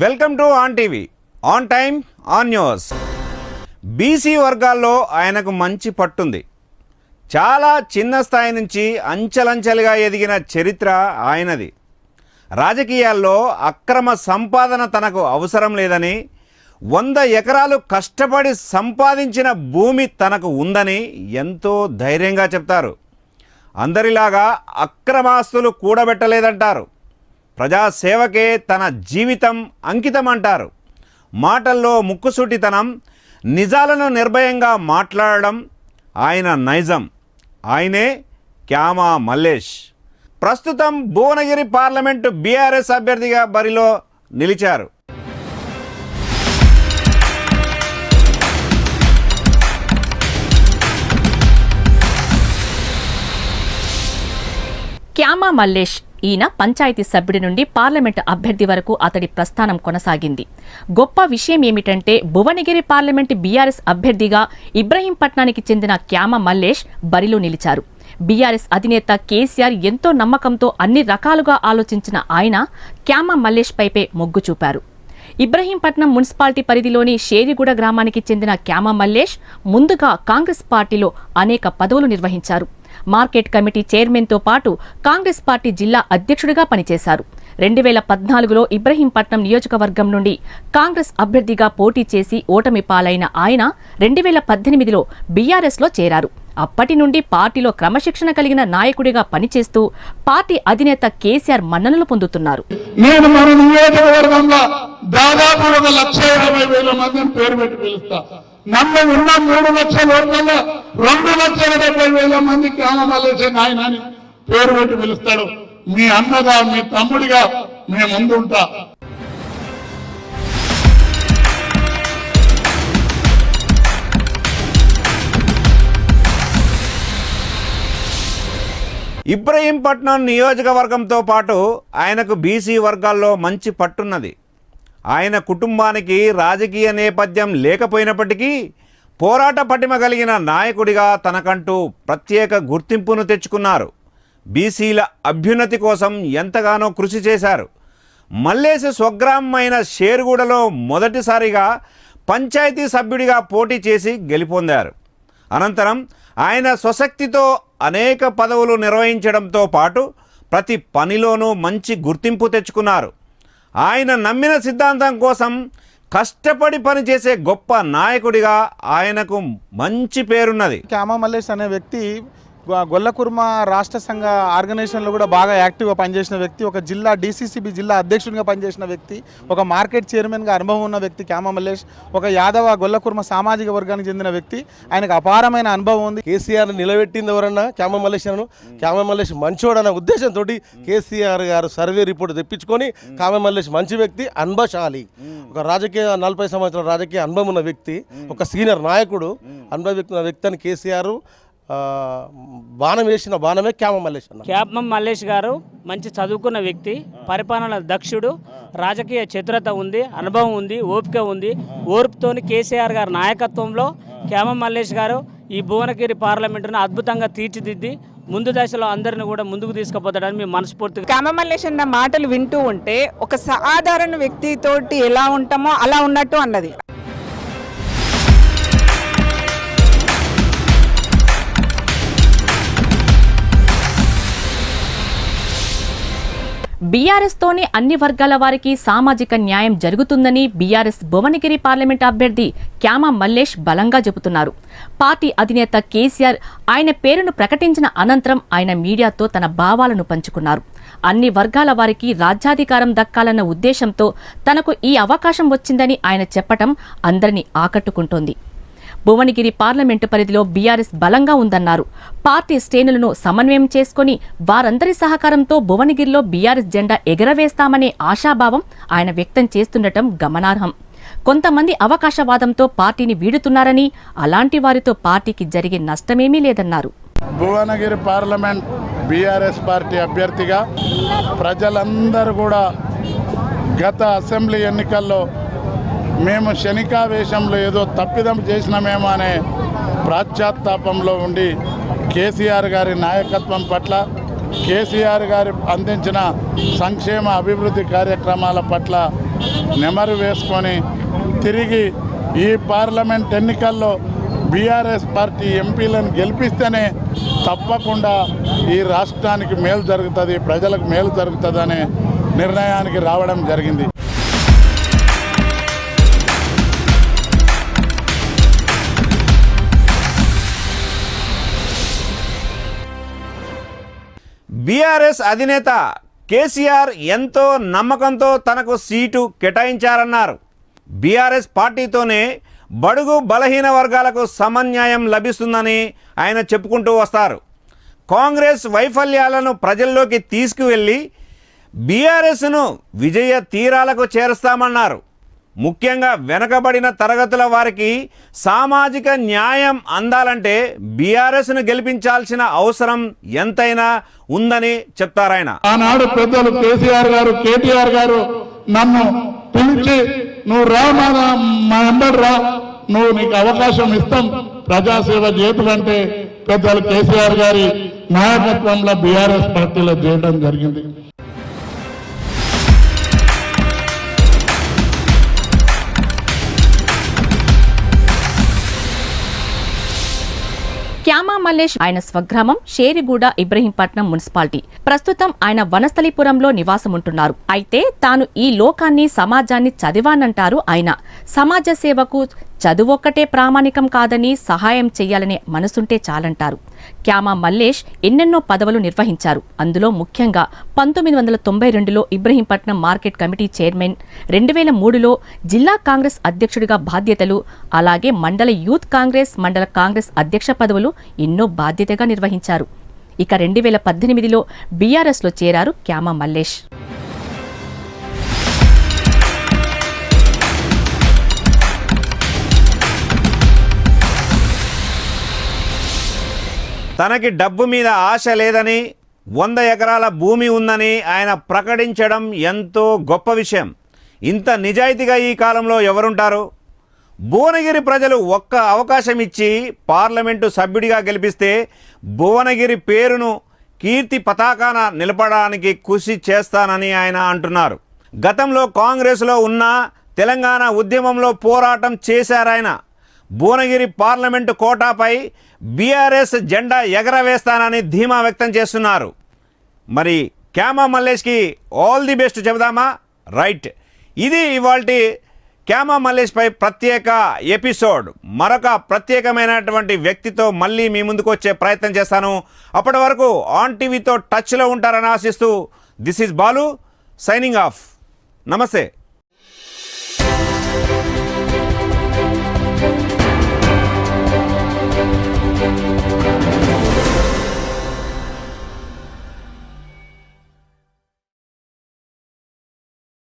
Welcome to on TV on time on news. BC వర్గాల్లో ఆయనకు మంచి పట్టుంది. చాలా చిన్న స్థాయి నుంచి అంచెలంచెలుగా ఎదిగిన చరిత్ర ఆయనది. రాజకీయాల్లో అక్రమ సంపాదన తనకు అవసరం లేదని, 100 ఎకరాలు కష్టపడి సంపాదించిన భూమి తనకు ఉందని ఎంతో ధైర్యంగా చెప్తారు. అందరిలాగా అక్రమాస్తులు కూడబెట్టలేదంటారు. ప్రజాసేవకే తన జీవితం అంకితం అంటారు. మాటల్లో ముక్కుసూటితనం, నిజాలను నిర్భయంగా మాట్లాడడం ఆయన నైజం. ఆయనే క్యామా మల్లేష్. ప్రస్తుతం భువనగిరి పార్లమెంటు బీఆర్ఎస్ అభ్యర్థిగా బరిలో నిలిచారు. క్యామా మల్లేష్ ఈయన పంచాయతీ సభ్యుడి నుండి పార్లమెంటు అభ్యర్థి వరకు అతడి ప్రస్థానం కొనసాగింది. గొప్ప విషయం ఏమిటంటే భువనగిరి పార్లమెంటు బీఆర్ఎస్ అభ్యర్థిగా ఇబ్రహీంపట్నానికి చెందిన క్యామా మల్లేష్ బరిలో నిలిచారు. బీఆర్ఎస్ అధినేత కేసీఆర్ ఎంతో నమ్మకంతో అన్ని రకాలుగా ఆలోచించిన ఆయన క్యామా మల్లేష్ పైపే మొగ్గు చూపారు. ఇబ్రహీంపట్నం మున్సిపాలిటీ పరిధిలోని షేరిగూడ గ్రామానికి చెందిన క్యామా మల్లేష్ ముందుగా కాంగ్రెస్ పార్టీలో అనేక పదవులు నిర్వహించారు. మార్కెట్ కమిటీ చైర్మన్తో పాటు కాంగ్రెస్ పార్టీ జిల్లా అధ్యక్షుడిగా పనిచేశారు. 2014లో ఇబ్రహీంపట్నం నియోజకవర్గం నుండి కాంగ్రెస్ అభ్యర్థిగా పోటీ చేసి ఓటమి పాలైన ఆయన 2018లో బీఆర్ఎస్లో చేరారు. అప్పటి నుండి పార్టీలో క్రమశిక్షణ కలిగిన నాయకుడిగా పనిచేస్తూ పార్టీ అధినేత కేసీఆర్ మన్ననలు పొందుతున్నారు. నేను మన నియోజకవర్గంలో దాదాపు 1,50,000 మందిని పేరు పెట్టి పిలుస్తా. నన్ను ఉన్న 3 లక్షల ఓట్లలో 2,70,000 మంది క్యామా మల్లేష్ ఆయన అని పేరు పెట్టి పిలుస్తాడు. మీ అన్నగా, మీ తమ్ముడిగా మేము ముందుంటా. ఇబ్రహీంపట్నం నియోజకవర్గంతో పాటు ఆయనకు బీసీ వర్గాల్లో మంచి పట్టున్నది. ఆయన కుటుంబానికి రాజకీయ నేపథ్యం లేకపోయినప్పటికీ పోరాట పటిమ కలిగిన నాయకుడిగా తనకంటూ ప్రత్యేక గుర్తింపును తెచ్చుకున్నారు. బీసీల అభ్యున్నతి కోసం ఎంతగానో కృషి చేశారు. మల్లేష్ స్వగ్రామమైన షేర్గూడలో మొదటిసారిగా పంచాయతీ సభ్యుడిగా పోటీ చేసి గెలుపొందారు. అనంతరం ఆయన స్వశక్తితో అనేక పదవులు నిర్వహించడంతో పాటు ప్రతి పనిలోనూ మంచి గుర్తింపు తెచ్చుకున్నారు. ఆయన నమ్మిన సిద్ధాంతం కోసం కష్టపడి పనిచేసే గొప్ప నాయకుడిగా ఆయనకు మంచి పేరున్నది. క్యామా మల్లేష్ అనే వ్యక్తి గొల్లకుర్మ రాష్ట్ర సంఘ ఆర్గనైజేషన్లో కూడా బాగా యాక్టివ్గా పనిచేసిన వ్యక్తి, ఒక జిల్లా డీసీసీబీ జిల్లా అధ్యక్షుడిగా పనిచేసిన వ్యక్తి, ఒక మార్కెట్ చైర్మన్గా అనుభవం ఉన్న వ్యక్తి క్యామా మల్లేష్. ఒక యాదవ గొల్లకుర్మ సామాజిక వర్గానికి చెందిన వ్యక్తి. ఆయనకు అపారమైన అనుభవం ఉంది. కేసీఆర్ నిలబెట్టింది ఎవరన్నా క్యామా మల్లేష్ అను. క్యామా మల్లేష్ మంచోడన్న ఉద్దేశంతో కేసీఆర్ గారు సర్వే రిపోర్ట్ తెప్పించుకొని క్యామా మల్లేష్ మంచి వ్యక్తి, అనుభవశాలి, ఒక రాజకీయ 40 సంవత్సరాల రాజకీయ అనుభవం ఉన్న వ్యక్తి, ఒక సీనియర్ నాయకుడు, అనుభవ వ్యక్తి అని కేసీఆర్ బాణం వేసిన బాణమే క్యామా మల్లేష్ అన్న. క్యామా మల్లేష్ గారు మంచి చదువుకున్న వ్యక్తి, పరిపాలన దక్షుడు, రాజకీయ చతురత ఉంది, అనుభవం ఉంది, ఓపిక ఉంది. ఓర్పుతోని కేసీఆర్ గారి నాయకత్వంలో క్యామా మల్లేష్ గారు ఈ భువనగిరి పార్లమెంటును అద్భుతంగా తీర్చిదిద్ది ముందు దశలో అందరిని కూడా ముందుకు తీసుకుపోతాడని మేము మనస్ఫూర్తిగా. క్యామా మల్లేష్ అన్న మాటలు వింటూ ఉంటే ఒక సాధారణ వ్యక్తితోటి ఎలా ఉంటామో అలా ఉన్నట్టు అన్నది. బీఆర్ఎస్తోనే అన్ని వర్గాల వారికి సామాజిక న్యాయం జరుగుతుందని బీఆర్ఎస్ భువనగిరి పార్లమెంట్ అభ్యర్థి క్యామా మల్లేష్ బలంగా చెబుతున్నారు. పార్టీ అధినేత కేసీఆర్ ఆయన పేరును ప్రకటించిన అనంతరం ఆయన మీడియాతో తన భావాలను పంచుకున్నారు. అన్ని వర్గాల వారికి రాజ్యాధికారం దక్కాలన్న ఉద్దేశంతో తనకు ఈ అవకాశం వచ్చిందని ఆయన చెప్పటం అందరినీ ఆకట్టుకుంటోంది. భువనగిరి పార్లమెంటు పరిధిలో బీఆర్ఎస్ బలంగా ఉందన్నారు. పార్టీ శ్రేణులను సమన్వయం చేసుకుని వారందరి సహకారంతో భువనగిరిలో బీఆర్ఎస్ జెండా ఎగరవేస్తామనే ఆశాభావం ఆయన వ్యక్తం చేస్తుండటం గమనార్హం. కొంతమంది అవకాశవాదంతో పార్టీని వీడుతున్నారని, అలాంటి వారితో పార్టీకి జరిగే నష్టమేమీ లేదన్నారు. భువనగిరి పార్లమెంట్ బీఆర్ఎస్ పార్టీ అభ్యర్థిగా ప్రజలందరూ కూడా గత అసెంబ్లీ ఎన్నికల్లో మేము శనికావేశంలో ఏదో తప్పిదం చేసినామేమో అనే ప్రాశ్చాత్తాపంలో ఉండి కేసీఆర్ గారి నాయకత్వం పట్ల, కేసీఆర్ గారు అందించిన సంక్షేమ అభివృద్ధి కార్యక్రమాల పట్ల నెమరు వేసుకొని తిరిగి ఈ పార్లమెంట్ ఎన్నికల్లో బీఆర్ఎస్ పార్టీ ఎంపీలను గెలిపిస్తేనే తప్పకుండా ఈ రాష్ట్రానికి మేలు జరుగుతుంది, ప్రజలకు మేలు జరుగుతుందనే నిర్ణయానికి రావడం జరిగింది. బీఆర్ఎస్ అధినేత కేసీఆర్ ఎంతో నమ్మకంతో తనకు సీటు కేటాయించారన్నారు. బీఆర్ఎస్ పార్టీతోనే బడుగు బలహీన వర్గాలకు సమన్యాయం లభిస్తుందని ఆయన చెప్పుకుంటూ వస్తారు. కాంగ్రెస్ వైఫల్యాలను ప్రజల్లోకి తీసుకువెళ్ళి బీఆర్ఎస్ను విజయ తీరాలకు చేరుస్తామన్నారు. ముఖ్యంగా వెనుకబడిన తరగతుల వారికి సామాజిక న్యాయం అందాలంటే బీఆర్ఎస్ను గెలిపించాల్సిన అవసరం ఎంతైనా ఉందని చెప్తారాయన. ఆనాడు పెద్దలు కేసీఆర్ గారు, కేటీఆర్ గారు నన్ను పిలిచి నువ్వు రా మా ఎంబడి రా, నువ్వు నీకు అవకాశం ఇస్తాం ప్రజాసేవ చేతులంటే పెద్దలు కేసీఆర్ గారి నాయకత్వంలో బీఆర్ఎస్ పార్టీలో చేయడం జరిగింది. క్యామా మల్లేష్ ఆయన స్వగ్రామం షేరిగూడ ఇబ్రహీంపట్నం మున్సిపాలిటీ. ప్రస్తుతం ఆయన వనస్థలిపురంలో నివాసముంటున్నారు. అయితే తాను ఈ లోకాన్ని సమాజాన్ని చదివానంటారు ఆయన. సమాజ సేవకు చదువొక్కటే ప్రామాణికం కాదని సహాయం చెయ్యాలనే మనసుంటే చాలంటారు. క్యామా మల్లేష్ ఎన్నెన్నో పదవులు నిర్వహించారు. అందులో ముఖ్యంగా 1992లో ఇబ్రహీంపట్నం మార్కెట్ కమిటీ చైర్మన్, 2003లో జిల్లా కాంగ్రెస్ అధ్యక్షుడిగా బాధ్యతలు, అలాగే మండల యూత్ కాంగ్రెస్, మండల కాంగ్రెస్ అధ్యక్ష పదవులు ఎన్నో బాధ్యతగా నిర్వహించారు. ఇక 2018లో బీఆర్ఎస్లో చేరారు క్యామా మల్లేష్. తనకి డబ్బు మీద ఆశ లేదని, 100 ఎకరాల భూమి ఉందని ఆయన ప్రకటించడం ఎంతో గొప్ప విషయం. ఇంత నిజాయితీగా ఈ కాలంలో ఎవరుంటారు? భువనగిరి ప్రజలు ఒక్క అవకాశం ఇచ్చి పార్లమెంటు సభ్యుడిగా గెలిపిస్తే భువనగిరి పేరును కీర్తి పతాకాన నిలపడానికి కృషి చేస్తానని ఆయన అంటున్నారు. గతంలో కాంగ్రెస్లో ఉన్న తెలంగాణ ఉద్యమంలో పోరాటం చేశారాయన. భువనగిరి పార్లమెంటు కోటాపై బీఆర్ఎస్ జెండా ఎగరవేస్తానని ధీమా వ్యక్తం చేస్తున్నారు. మరి క్యామా మల్లేష్కి ఆల్ ది బెస్ట్ చెబుదామా? రైట్, ఇది ఇవాల్టి క్యామా మల్లేష్పై ప్రత్యేక ఎపిసోడ్. మరొక ప్రత్యేకమైనటువంటి వ్యక్తితో మళ్ళీ మీ ముందుకు వచ్చే ప్రయత్నం చేస్తాను. అప్పటి వరకు ఆన్ టీవీతో టచ్లో ఉంటారని ఆశిస్తూ this is Balu signing off. నమస్తే.